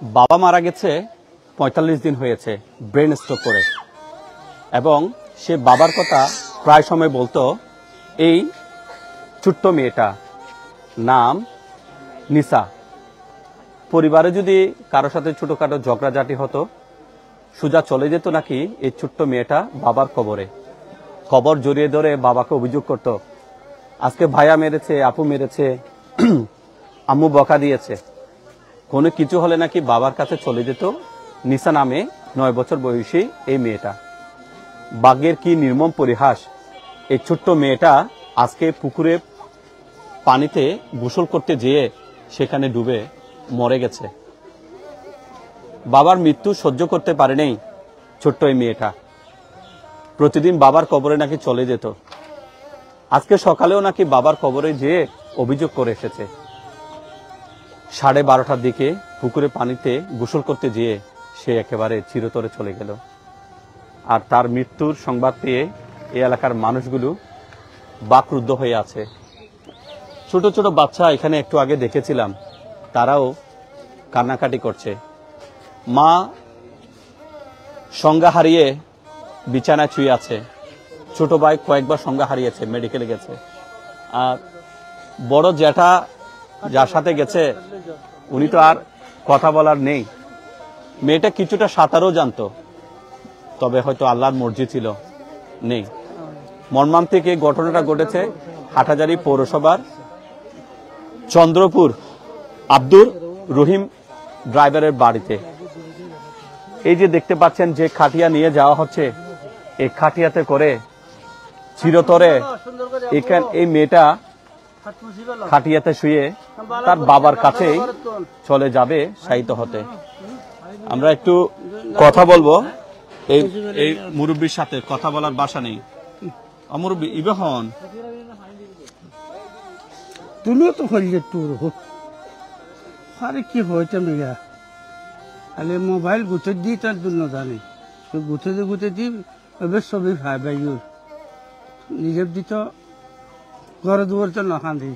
বাবা মারা গেছে ৪৫ দিন হয়েছে ব্রেন স্ট্রোক করে, এবং সে বাবার কথা প্রায় সময় বলতো। এই ছোট্ট মেয়েটা নাম নিসা। পরিবারে যদি কারোর সাথে ছোটখাটো ঝগড়াঝাটি হতো, সোজা চলে যেত নাকি এই ছোট্ট মেয়েটা বাবার কবরে। কবর জড়িয়ে ধরে বাবাকে অভিযোগ করত, আজকে ভাইয়া মেরেছে, আপু মেরেছে, আম্মু বকা দিয়েছে। কোনো কিছু হলে নাকি বাবার কাছে চলে যেত নিসা নামে ৯ বছর বয়সী এই মেয়েটা। ভাগ্যের কি নির্মম পরিহাস, এই ছোট্ট মেয়েটা আজকে পুকুরে পানিতে গোসল করতে যেয়ে সেখানে ডুবে মরে গেছে। বাবার মৃত্যু সহ্য করতে পারে নাই ছোট্ট এই মেয়েটা। প্রতিদিন বাবার কবরে নাকি চলে যেত। আজকে সকালেও নাকি বাবার কবরে যেয়ে অভিযোগ করে এসেছে। 12:30টার দিকে পুকুরে পানিতে গোসল করতে যেয়ে সে একেবারে চিরতরে চলে গেল। আর তার মৃত্যুর সংবাদ পেয়ে এই এলাকার মানুষগুলো বাকরুদ্ধ হয়ে আছে। ছোট ছোট বাচ্চা এখানে একটু আগে দেখেছিলাম, তারাও কান্নাকাটি করছে। মা সংজ্ঞা হারিয়ে বিছানায় শুয়ে আছে। ছোট ভাই কয়েকবার সংজ্ঞা হারিয়েছে, মেডিকেলে গেছে। আর বড় জ্যাঠা যার সাথে গেছে উনি তো আর কথা বলার নেই। মেয়েটা কিছুটা সাঁতারও জানতো, তবে হয়তো আল্লাহর মর্জি ছিল নেই। মর্মান্তিক এই ঘটনাটা ঘটেছে হাটহাজারী পৌরসভার চন্দ্রপুর আব্দুর রহিম ড্রাইভারের বাড়িতে। এই যে দেখতে পাচ্ছেন যে খাটিয়া নিয়ে যাওয়া হচ্ছে, এই খাটিয়াতে করে চিরতরে এই মেয়েটা খাটিয়াতে শুয়ে তার বাবার কাছেই চলে যাবে শায়িত হতে। আমরা একটু কথা বলবো এই মুরব্বীর সাথে। কথা বলার ভাষা নেই। মুরব্বী ইবহন তুমিও তো হইলে টুর আরে কি হয়েছে মেয়া আলে মোবাইল গুছে দি তার জন্য জানি গুছে দি এবার ছবি ভাই ভাইয়ুর নিজের দিত ঘরে দুয়ার তো না খান্দি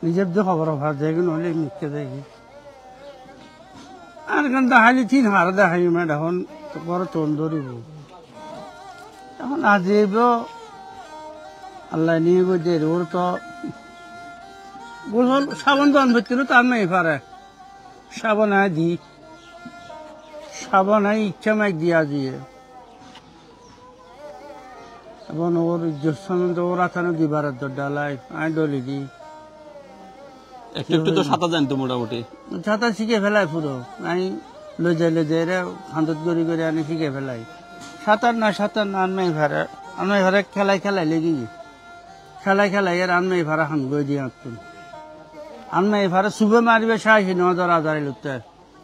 নিজের দিয়ে খবর ভার যায় নহলে মিথ্যে যায়। আর গান দেখাইলে ৩ হার দেখাই মেয়ে এখন ঘরে তোল ধরিব। এখন আজীব আল্লাহ নিয়ে গিয়ে ওর তো গোসল সাবান দান ভেতরে তার নেই পারে। সাবান আয় দি, সাবান আয় ইচ্ছা মাইক দিয়া দিয়ে এবং ওর ইজ্জত ওর আথানো দিবার ডালাই আয় ডলি দি। একটু একটু তো সাঁতার জানতো মোটামুটি। সাঁতার শিখে ফেলাই পুরো। আমি লজে রে খান্দত গড়ি করে আনি শিখে ফেলাই। সাঁতার না আনমাই ভাড়া খেলাই লেগে খেলাই আর আনমাই ভাড়া হান গই দিয়ে আঁকতুন। আনমাই ভাড়া শুভে মারবে 9,000 আজারে লুটতে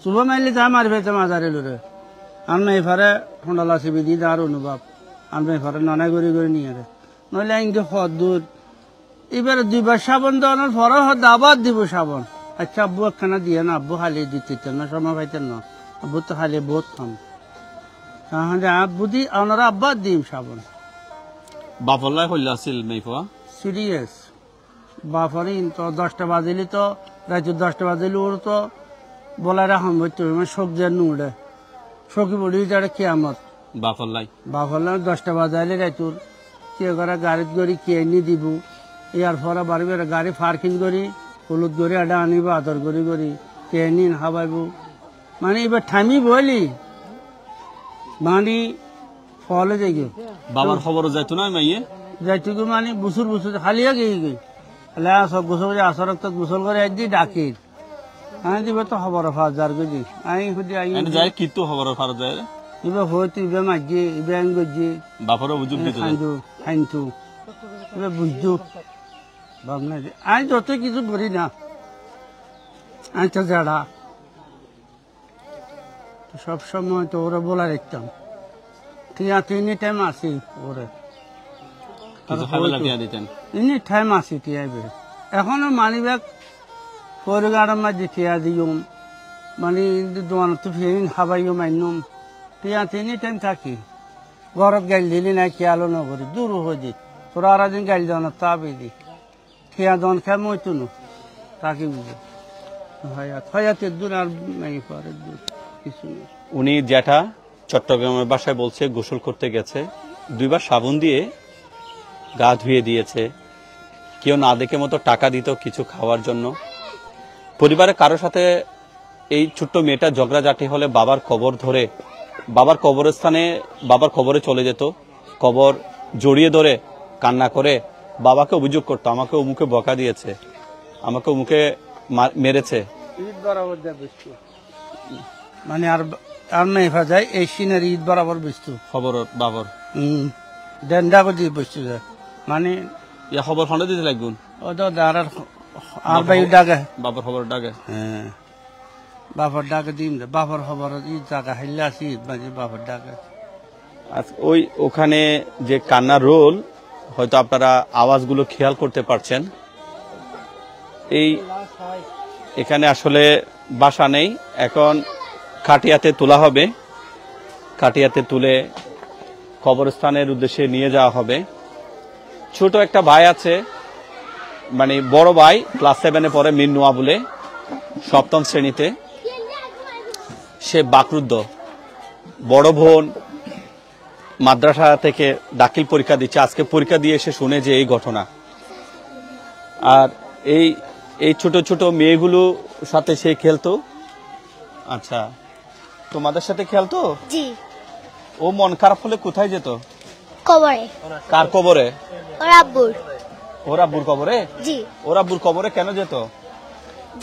শুভে মারলে যা মারবে তো আজারে লুরে আনমাই ভাড়া ঠোঁডালা শিবি দিয়ে আর অনুভব আনমাই ভাড়া নানা গড়ি নিয়ে রে নইলে আইনকে হদ দূর। এবারে 2বার সাবান দেওয়ানোর পরে হয়তো আবার দিব সাবান। আচ্ছা আব্বু একখানা দিয়ে না, আব্বু হালিয়ে দিতে না, সময় পাইতেন না, আব্বু তো হালিয়ে বহুত খাম। তাহলে আব্বু দি ওনারা আব্বার দিম সাবান। বাফল্লাই হইলা আছিল মেইফা সিরিয়াস বাফারি তো 10টা বাজিলি তো রাতে 10টা বাজিলি ওর তো বলাই রাখাম হইতো শোক যেন উড়ে শোকি বলি যারা কিয়ামত। বাফল্লাই 10টা বাজাইলে রাইতুর কে করে গাড়িত গড়ি কে এনে দিব। ইয়ার পরে বাড়বে গাড়ি পার্কিং করি হলুদ গড়ি আডা আনিব আদর গড়ি কে নিন হাবাইব। মানে এবার থামি বলি মানে ফলে যাই গে বাবার খবরও যাইতো না মাইয়ে যাইতো মানে বুসুর হালিয়া গই সব গোসল আসর গোসল করে একদিন ডাকি আমি দিবে তো খবর ফার গজি আমি সুদি যাই কিন্তু খবর ফার যায় ইবে হইতো ইবে মাঝি ইবে আইন গজি বাপরও বুঝুক দিত খাইতো ইবে বুঝতো ভাবনা আমি যত কিছু করি না আমি তো যাড়া সব সময় তো ওরা বলা রাখতাম ঠিক আছে এনি টাইম আসি ওরে এনি টাইম আসি টিয়াইবে। এখনো মানি ব্যাগ পরিগাড়ের মাঝে টিয়া দিম মানে দোকান তো ফিরিন খাবাইও মাইনুম ঠিক আছে এনি টাইম থাকি। ঘরত গাইল দিলি না খেয়ালও নকরি দূর হয়ে দি তোরা আর দিন গাইল দেওয়া না তাবি দি ঠিয়া দন খেয়ে মইতো নো তাকে বুঝে হায়াতের দূর আর নাই পরের দূর কিছু না। উনি জ্যাঠা চট্টগ্রামের বাসায় বলছে গোসল করতে গেছে, 2 বার সাবুন দিয়ে গা ধুয়ে দিয়েছে, কেউ না দেখে মতো টাকা দিত কিছু খাওয়ার জন্য। পরিবারের কারোর সাথে এই ছোট্ট মেয়েটা ঝগড়াঝাটি হলে বাবার কবর ধরে বাবার কবরস্থানে বাবার কবরে চলে যেত, কবর জড়িয়ে ধরে কান্না করে বাবাকে অভিযোগ করতো, আমাকে অমুকে বকা দিয়েছে, আমাকে অমুকে মেরেছে। ঈদ বরাবর যা বস্তু মানে আর নাই যায় এই সিনের ঈদ বরাবর বস্তু খবর বাবর ডেন্ডা করে দিয়ে বস্তু যায় মানে ইয়া খবর ফোনে দিতে লাগুন ও তো আর ভাই ডাকে বাবার খবর ডাকে। হ্যাঁ বাবার ডাকে দিন বাবার খবর ঈদ জায়গা হাইলে আসি ঈদ বাজে বাবার ডাকে। ওই ওখানে যে কান্নার রোল হয়তো আপনারা আওয়াজগুলো খেয়াল করতে পারছেন। এই এখানে আসলে বাসা নেই, এখন খাটিয়াতে তোলা হবে, খাটিয়াতে তুলে কবরস্থানের উদ্দেশ্যে নিয়ে যাওয়া হবে। ছোট একটা ভাই আছে, মানে বড় ভাই ক্লাস 7-এ পড়ে, মির নোয়া বলে, 7ম শ্রেণীতে, সে বাকরুদ্ধ। বড় বোন মাদ্রাসা থেকে দাখিল পরীক্ষা দিচ্ছে, আজকে পরীক্ষা দিয়ে এসে শুনে যে এই ঘটনা। আর এই ছোট ছোট মেয়েগুলো সাথে সে খেলতো। আচ্ছা, তোমাদের সাথে খেলতো? জি। ও মন খারাপ হলে কোথায় যেত? কবরে। কার কবরে? ওর আব্বুর। ওর আব্বুর কবরে? জি। ওর আব্বুর কবরে কেন যেত?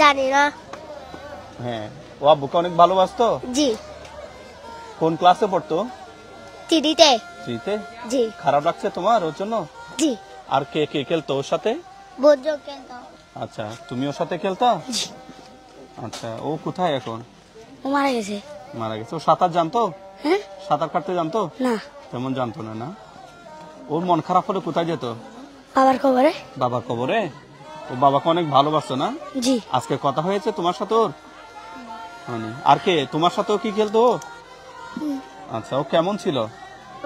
জানি না। হ্যাঁ, ও আব্বুকে অনেক ভালোবাসতো? জি। কোন ক্লাসে পড়তো? 3-তে। 3-তে? জি। খারাপ লাগছে তোমার ওর জন্য? জি। আর কে কে খেলতো ওর সাথে? বোঝো কেন? আচ্ছা, তুমি ওর সাথে খেলতা? জি। আচ্ছা, ও কোথায় এখন? ও মারা গেছে। মারা গেছে। ও সাঁতার জানতো? হ্যাঁ? সাঁতার কাটতে জানতো? না। তেমন জানতো না। না, ওর মন খারাপ হলে কোথায় যেত? বাবার কবরে। বাবার কবরে? ও বাবাকে অনেক ভালোবাসতো না? জি। আজকে কথা হয়েছে তোমার সাথে ওর? হয়নি। আর কে তোমার সাথেও কি খেলতো ও? আচ্ছা, ও কেমন ছিল?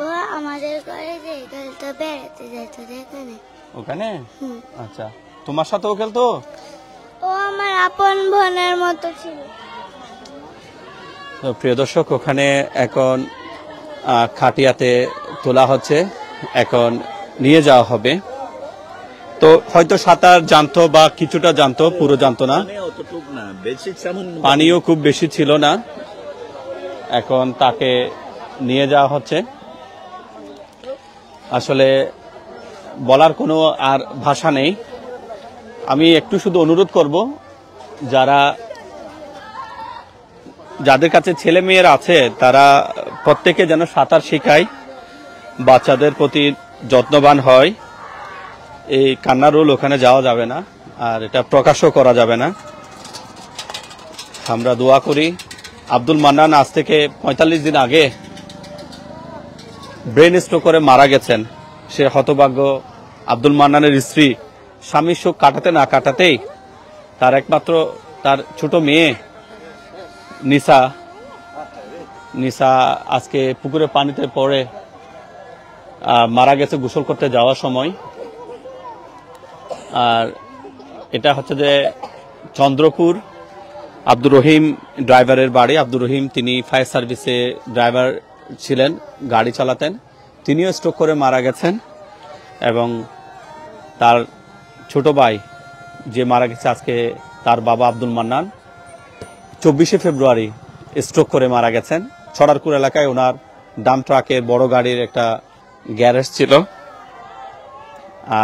ও আমাদের ঘরে যে খেলতো, বেড়াতে যেত যেখানে। ওখানে? আচ্ছা, তোমার সাথেও খেলতো? ও আমার আপন বোনের মতো ছিল। তো প্রিয় দর্শক, ওখানে এখন খাটিয়াতে তোলা হচ্ছে, এখন নিয়ে যাওয়া হবে। তো হয়তো সাঁতার জানতো বা কিছুটা জানতো, পুরো জানতো না, পানিও খুব বেশি ছিল না। এখন তাকে নিয়ে যাওয়া হচ্ছে। আসলে বলার কোনো আর ভাষা নেই। আমি একটু শুধু অনুরোধ করব, যাদের কাছে ছেলে মেয়েরা আছে তারা প্রত্যেকে যেন সাঁতার শেখায়, বাচ্চাদের প্রতি যত্নবান হয়। এই কান্নার রোল ওখানে যাওয়া যাবে না, আর এটা প্রকাশও করা যাবে না। আমরা দোয়া করি। আব্দুল মান্নান আজ থেকে 45 দিন আগে ব্রেন স্ট্রোক করে মারা গেছেন। সে হতভাগ্য আব্দুল মান্নানের স্ত্রী স্বামীর শোক কাটাতে না কাটাতেই তার একমাত্র তার ছোট মেয়ে নিসা আজকে পুকুরে পানিতে পড়ে মারা গেছে গোসল করতে যাওয়ার সময়। আর এটা হচ্ছে যে চন্দ্রপুর, আব্দুর রহিম ড্রাইভারের বাড়ি। আব্দুর রহিম তিনি ফায়ার সার্ভিসে ড্রাইভার ছিলেন, গাড়ি চালাতেন। তিনিও স্ট্রোক করে মারা গেছেন। এবং তার ছোট ভাই যে মারা গেছে আজকে, তার বাবা আব্দুল মান্নান 24শে ফেব্রুয়ারি স্ট্রোক করে মারা গেছেন। ছড়ারপুর এলাকায় ওনার ডাম ট্রাকের বড় গাড়ির একটা গ্যারেজ ছিল।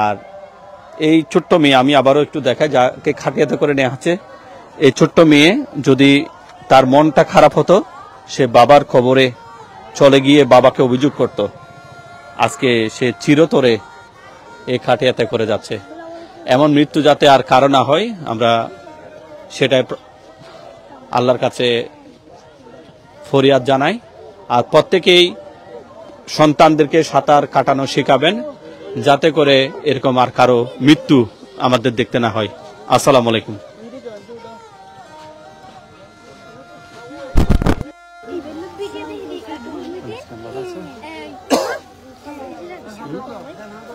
আর এই ছোট্ট মেয়ে, আমি আবারও একটু দেখাই, যাকে খাটিয়াতে করে নেওয়া হচ্ছে, এই ছোট্ট মেয়ে যদি তার মনটা খারাপ হতো, সে বাবার খবরে চলে গিয়ে বাবাকে অভিযোগ করত। আজকে সে চিরতরে এই খাটিয়াতে করে যাচ্ছে। এমন মৃত্যু যাতে আর কারো না হয়, আমরা সেটাই আল্লাহর কাছে ফরিয়াদ জানাই। আর প্রত্যেকেই সন্তানদেরকে সাঁতার কাটানো শেখাবেন, যাতে করে এরকম আর কারো মৃত্যু আমাদের দেখতে না হয়। আসসালামু আলাইকুম।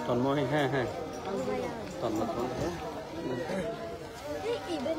তন্ময়, হ্যাঁ হ্যাঁ, তন্ময় Iben,